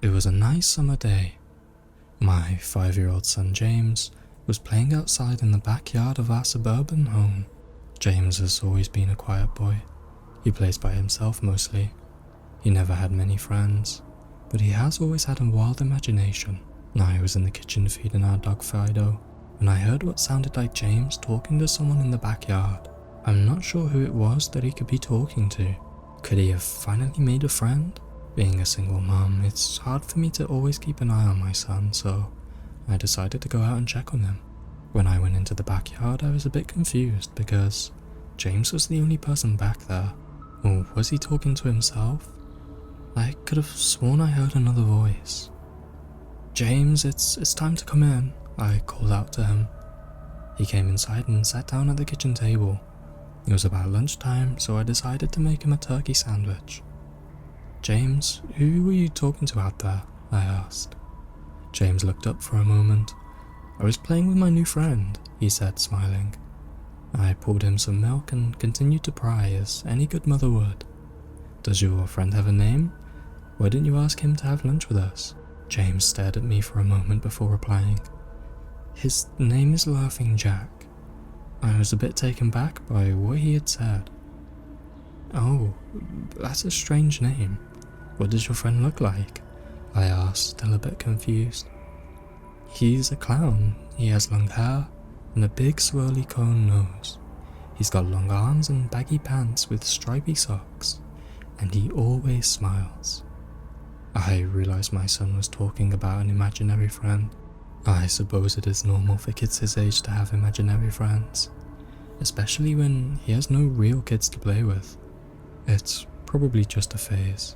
It was a nice summer day. My 5-year-old son James was playing outside in the backyard of our suburban home. James has always been a quiet boy. He plays by himself mostly. He never had many friends, but he has always had a wild imagination. I was in the kitchen feeding our dog Fido when I heard what sounded like James talking to someone in the backyard. I'm not sure who it was that he could be talking to. Could he have finally made a friend? Being a single mom, it's hard for me to always keep an eye on my son, so I decided to go out and check on him. When I went into the backyard, I was a bit confused because James was the only person back there. Or was he talking to himself? I could have sworn I heard another voice. "James, it's time to come in," I called out to him. He came inside and sat down at the kitchen table. It was about lunchtime, so I decided to make him a turkey sandwich. "James, who were you talking to out there?" I asked. James looked up for a moment. "I was playing with my new friend," he said, smiling. I poured him some milk and continued to pry as any good mother would. "Does your friend have a name? Why didn't you ask him to have lunch with us?" James stared at me for a moment before replying. "His name is Laughing Jack." I was a bit taken back by what he had said. "Oh, that's a strange name. What does your friend look like?" I asked, still a bit confused. "He's a clown. He has long hair and a big swirly cone nose. He's got long arms and baggy pants with stripy socks, and he always smiles." I realized my son was talking about an imaginary friend. I suppose it is normal for kids his age to have imaginary friends, especially when he has no real kids to play with. It's probably just a phase.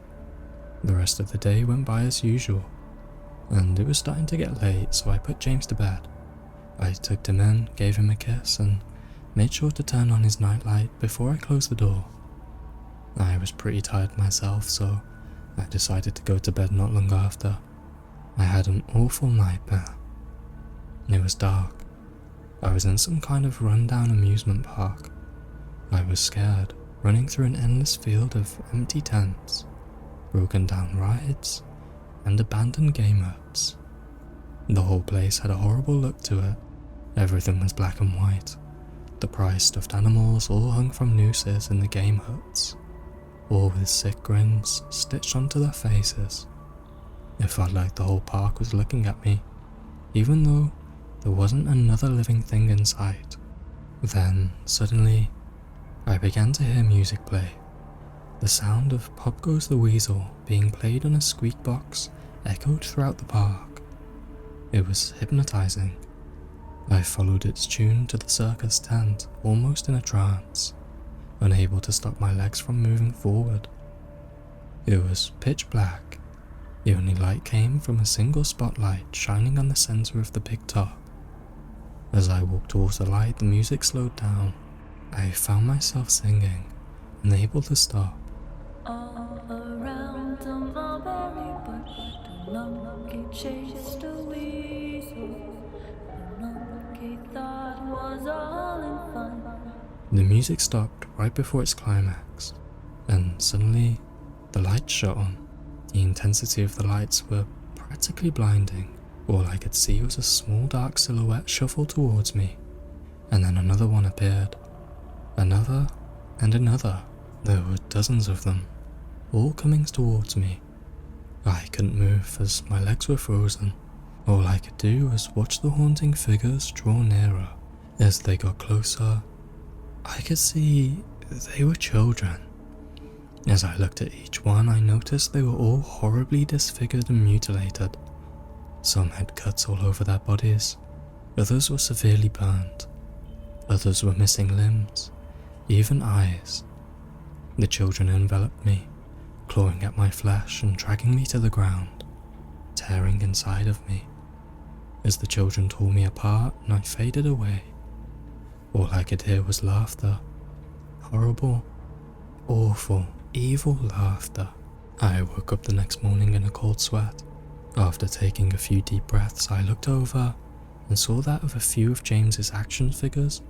The rest of the day went by as usual, and it was starting to get late, so I put James to bed. I tucked him in, gave him a kiss, and made sure to turn on his nightlight before I closed the door. I was pretty tired myself, so I decided to go to bed not long after. I had an awful nightmare. It was dark. I was in some kind of run-down amusement park. I was scared, running through an endless field of empty tents, broken down rides, and abandoned game huts. The whole place had a horrible look to it. Everything was black and white. The prized stuffed animals all hung from nooses in the game huts, all with sick grins stitched onto their faces. It felt like the whole park was looking at me, even though there wasn't another living thing in sight. Then, suddenly, I began to hear music play. The sound of Pop Goes the Weasel being played on a squeak box echoed throughout the park. It was hypnotizing. I followed its tune to the circus tent, almost in a trance, unable to stop my legs from moving forward. It was pitch black. The only light came from a single spotlight shining on the center of the big top. As I walked towards the light, the music slowed down. I found myself singing, unable to stop. All around the mulberry bush, the monkey chased a weasel. The monkey thought was all in fun. The music stopped right before its climax, and suddenly the lights shut on. The intensity of the lights were practically blinding. All I could see was a small dark silhouette shuffle towards me, and then another one appeared. Another and another. There were dozens of them, all coming towards me. I couldn't move as my legs were frozen. All I could do was watch the haunting figures draw nearer. As they got closer, I could see they were children. As I looked at each one, I noticed they were all horribly disfigured and mutilated. Some had cuts all over their bodies, others were severely burned, others were missing limbs, even eyes. The children enveloped me, clawing at my flesh and dragging me to the ground, tearing inside of me. As the children tore me apart and I faded away, all I could hear was laughter. Horrible, awful, evil laughter. I woke up the next morning in a cold sweat. After taking a few deep breaths, I looked over and saw that of a few of James's action figures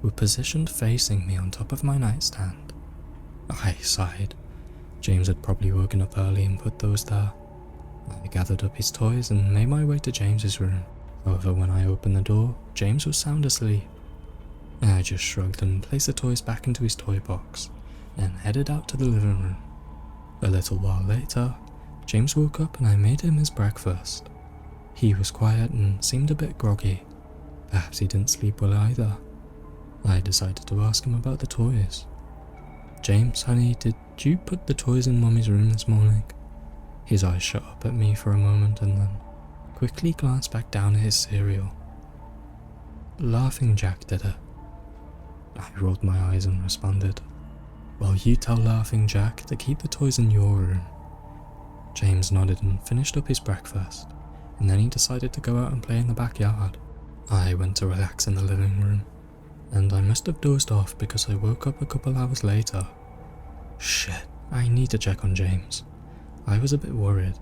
were positioned facing me on top of my nightstand. I sighed. James had probably woken up early and put those there. I gathered up his toys and made my way to James's room. However, when I opened the door, James was sound asleep. I just shrugged and placed the toys back into his toy box and headed out to the living room. A little while later, James woke up and I made him his breakfast. He was quiet and seemed a bit groggy. Perhaps he didn't sleep well either. I decided to ask him about the toys. "James, honey, did you put the toys in Mummy's room this morning?" His eyes shut up at me for a moment and then quickly glanced back down at his cereal. "Laughing Jack did it." I rolled my eyes and responded, "Well, you tell Laughing Jack to keep the toys in your room." James nodded and finished up his breakfast, and then he decided to go out and play in the backyard. I went to relax in the living room, and I must have dozed off because I woke up a couple hours later. Shit, I need to check on James. I was a bit worried.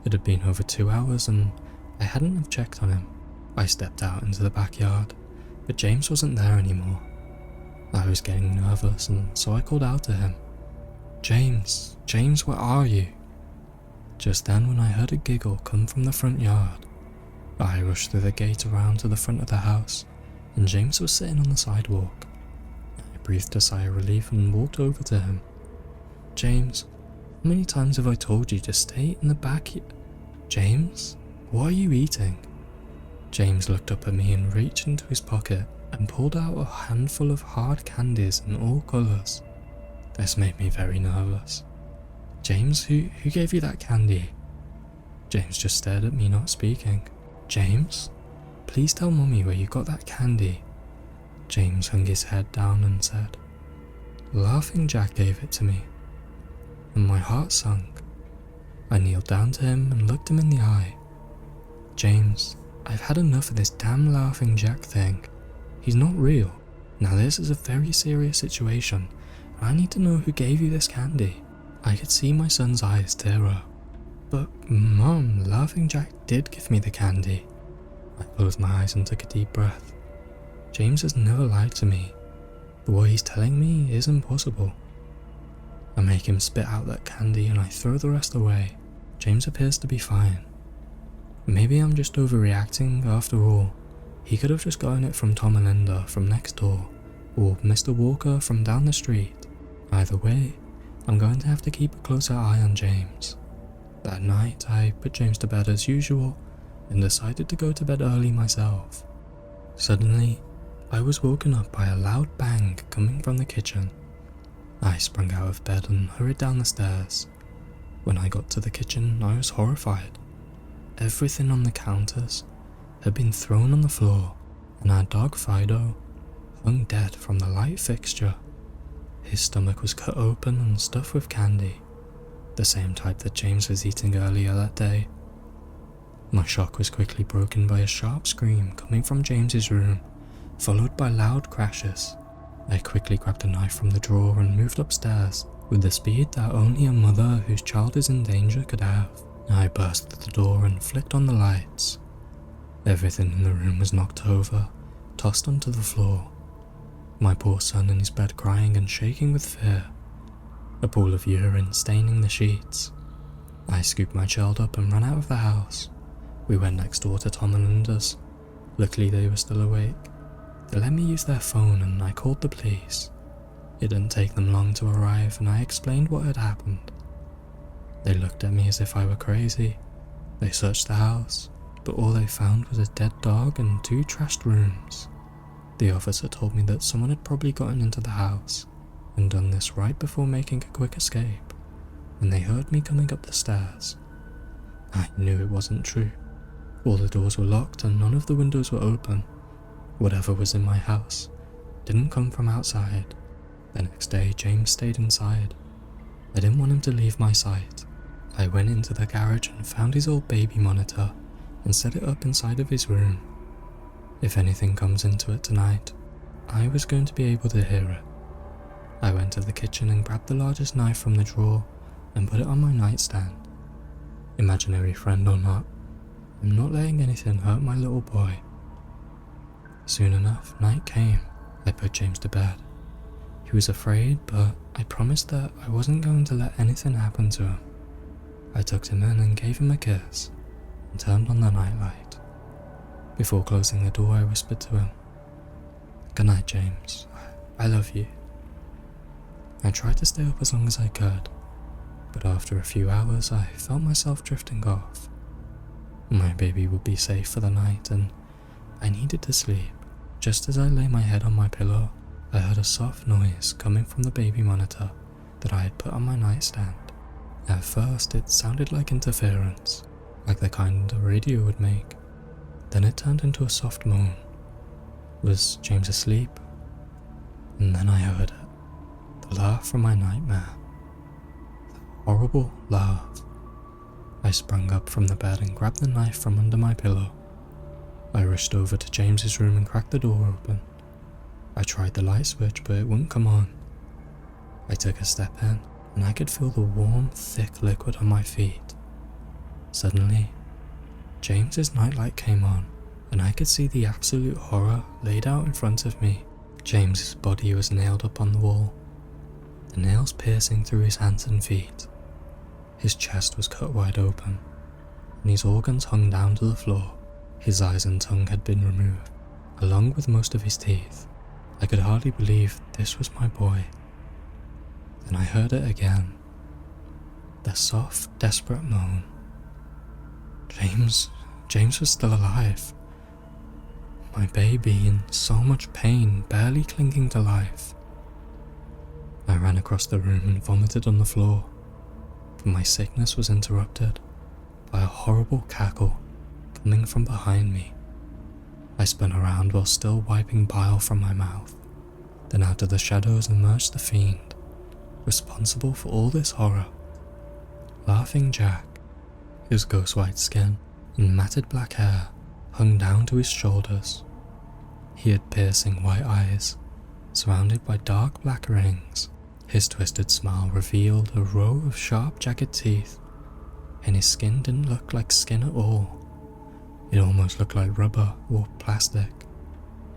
It had been over 2 hours and I hadn't have checked on him. I stepped out into the backyard, but James wasn't there anymore. I was getting nervous and so I called out to him. James, where are you?" Just then when I heard a giggle come from the front yard, I rushed through the gate around to the front of the house, and James was sitting on the sidewalk. I breathed a sigh of relief and walked over to him. "James, how many times have I told you to stay in the back? James, what are you eating?" James looked up at me and reached into his pocket and pulled out a handful of hard candies in all colours. This made me very nervous. "James, who gave you that candy?" James just stared at me, not speaking. "James, please tell Mummy where you got that candy." James hung his head down and said, "Laughing Jack gave it to me." And my heart sunk. I kneeled down to him and looked him in the eye. "James, I've had enough of this damn Laughing Jack thing. He's not real. Now this is a very serious situation, and I need to know who gave you this candy." I could see my son's eyes tear up. "But Mom, Laughing Jack did give me the candy." I closed my eyes and took a deep breath. James has never lied to me, but what he's telling me is impossible. I make him spit out that candy and I throw the rest away. James appears to be fine. Maybe I'm just overreacting after all. He could have just gotten it from Tom and Linda from next door, or Mr. Walker from down the street. Either way, I'm going to have to keep a closer eye on James. That night, I put James to bed as usual and decided to go to bed early myself. Suddenly, I was woken up by a loud bang coming from the kitchen. I sprang out of bed and hurried down the stairs. When I got to the kitchen, I was horrified. Everything on the counters had been thrown on the floor, and our dog Fido hung dead from the light fixture. His stomach was cut open and stuffed with candy, the same type that James was eating earlier that day. My shock was quickly broken by a sharp scream coming from James's room, followed by loud crashes. I quickly grabbed a knife from the drawer and moved upstairs with the speed that only a mother whose child is in danger could have. I burst through the door and flicked on the lights. Everything in the room was knocked over, tossed onto the floor. My poor son in his bed crying and shaking with fear. A pool of urine staining the sheets. I scooped my child up and ran out of the house. We went next door to Tom and Linda's. Luckily they were still awake. They let me use their phone and I called the police. It didn't take them long to arrive and I explained what had happened. They looked at me as if I were crazy. They searched the house, but all they found was a dead dog and 2 trashed rooms. The officer told me that someone had probably gotten into the house and done this right before making a quick escape, and they heard me coming up the stairs. I knew it wasn't true. All the doors were locked and none of the windows were open. Whatever was in my house didn't come from outside. The next day, James stayed inside. I didn't want him to leave my sight. I went into the garage and found his old baby monitor and set it up inside of his room. If anything comes into it tonight, I was going to be able to hear it. I went to the kitchen and grabbed the largest knife from the drawer and put it on my nightstand. Imaginary friend or not, I'm not letting anything hurt my little boy. Soon enough, night came. I put James to bed. He was afraid, but I promised that I wasn't going to let anything happen to him. I tucked him in and gave him a kiss and turned on the nightlight. Before closing the door, I whispered to him, "Good night, James. I love you." I tried to stay up as long as I could, but after a few hours I felt myself drifting off. My baby would be safe for the night and I needed to sleep. Just as I lay my head on my pillow, I heard a soft noise coming from the baby monitor that I had put on my nightstand. At first it sounded like interference, like the kind a radio would make. Then it turned into a soft moan. Was James asleep? And then I heard it. The laugh from my nightmare. That horrible laugh. I sprang up from the bed and grabbed the knife from under my pillow. I rushed over to James's room and cracked the door open. I tried the light switch, but it wouldn't come on. I took a step in, and I could feel the warm, thick liquid on my feet. Suddenly, James's nightlight came on, and I could see the absolute horror laid out in front of me. James's body was nailed up on the wall, the nails piercing through his hands and feet. His chest was cut wide open, and his organs hung down to the floor. His eyes and tongue had been removed, along with most of his teeth. I could hardly believe this was my boy. Then I heard it again. The soft, desperate moan. James was still alive. My baby in so much pain, barely clinging to life. I ran across the room and vomited on the floor, but my sickness was interrupted by a horrible cackle coming from behind me. I spun around while still wiping bile from my mouth. Then out of the shadows emerged the fiend, responsible for all this horror. Laughing Jack, his ghost white skin and matted black hair hung down to his shoulders. He had piercing white eyes, surrounded by dark black rings. His twisted smile revealed a row of sharp, jagged teeth, and his skin didn't look like skin at all. It almost looked like rubber or plastic.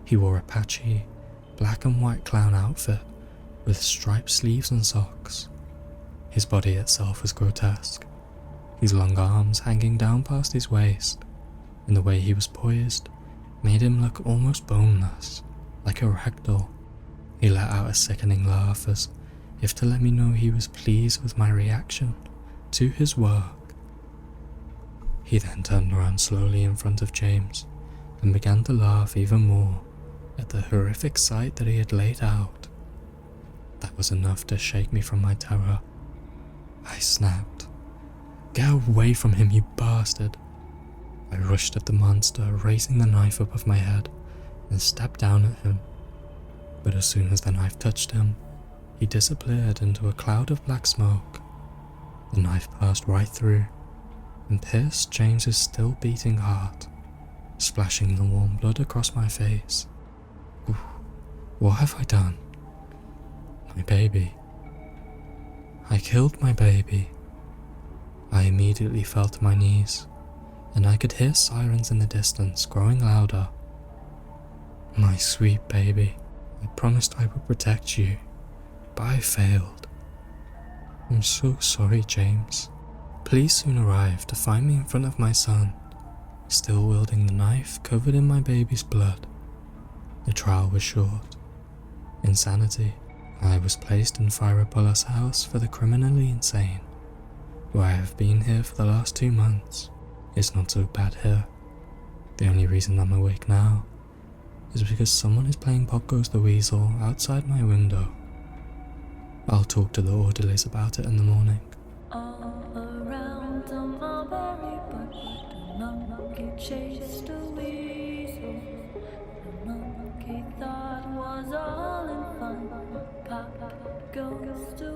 He wore a patchy, black and white clown outfit with striped sleeves and socks. His body itself was grotesque, his long arms hanging down past his waist, and the way he was poised made him look almost boneless, like a ragdoll. He let out a sickening laugh as if to let me know he was pleased with my reaction to his work. He then turned around slowly in front of James and began to laugh even more at the horrific sight that he had laid out. That was enough to shake me from my terror. I snapped, "Get away from him, you bastard!" I rushed at the monster, raising the knife above my head, and stepped down at him. But as soon as the knife touched him, he disappeared into a cloud of black smoke. The knife passed right through and pierced James's still beating heart, splashing the warm blood across my face. What have I done? My baby. I killed my baby. I immediately fell to my knees, and I could hear sirens in the distance growing louder. My sweet baby, I promised I would protect you, but I failed. I'm so sorry, James. Please soon arrive to find me in front of my son, still wielding the knife covered in my baby's blood. The trial was short. Insanity. I was placed in Firebulla's house for the criminally insane, where I have been here for the last 2 months. It's not so bad here. The only reason I'm awake now is because someone is playing Pop Goes the Weasel outside my window. I'll talk to the orderlies about it in the morning. All around the mulberry bush, the monkey chased a weasel. The monkey thought was all in fun. Pop goes the